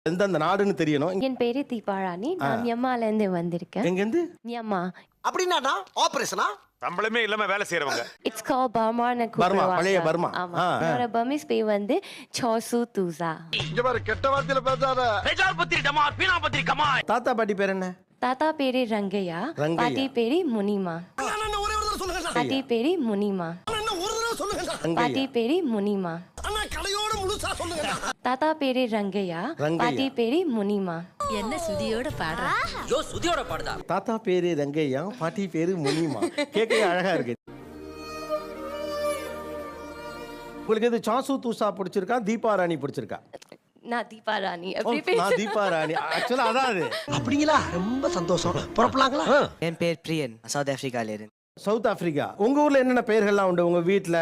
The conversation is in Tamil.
எந்தெந்த நாடுன்னு தெரியணும். என் பேரு தீபாராணி. நான் மியன்மார்ல இருந்து வந்திருக்கேன். எங்கேருந்து? மியன்மார். அப்படின்னா ஆபரேஷனா? சம்பளமே இல்லாம வேலை செய்யறவங்க. இட்ஸ் கால் பர்மான்னு பர்மா, கூப்பிடுவாங்க. பழைய பர்மா. ஆமா. என்னோட பர்மீஸ் பேர் வந்து சோசு தூசா. இங்க பாரு கெட்ட வார்த்தையில பேசாத. தாத்தா பாட்டி பேர் என்ன? தாத்தா பேரு ரங்கையா. ரங்கையா. பாட்டி பேரு முனிமா. ஒரே ஒரு தடவை சொல்லுங்க. பாட்டி பேரு முனிமா. ஒரு தடவை சொல்லுங்க. பாட்டி பேரு முனிமா. அண்ணா கடையோட முழுசா சொல்லுங்க. தாத்தா பேரு ரங்கையா. ரங்கையா. பாட்டி பேரு முனிமா. என்ன சுதியோட பாடுறா? யோ சுதியோட பாடுதா? தாத்தா பேரு ரங்கையா, பாட்டி பேரு முனிமா. கேட்கவே அழகா இருக்கு. உங்களுக்கு இது சாசு தூசா பிடிச்சிருக்கா, தீபாராணி பிடிச்சிருக்கா? நான் தீபாராணி. ஓ, அப்படி பேச நான் தீபாராணி. ஆக்சுவலா அதான் அது. அப்படிங்களா? ரொம்ப சந்தோஷம். புறப்படலாங்களா? என் பேர் பிரியன், சவுத் ஆப்பிரிக்கால இருந்து. South Africa. உங்க ஊர்ல என்னென்ன பெயர்கள்லாம் உண்டு உங்க வீட்டுல?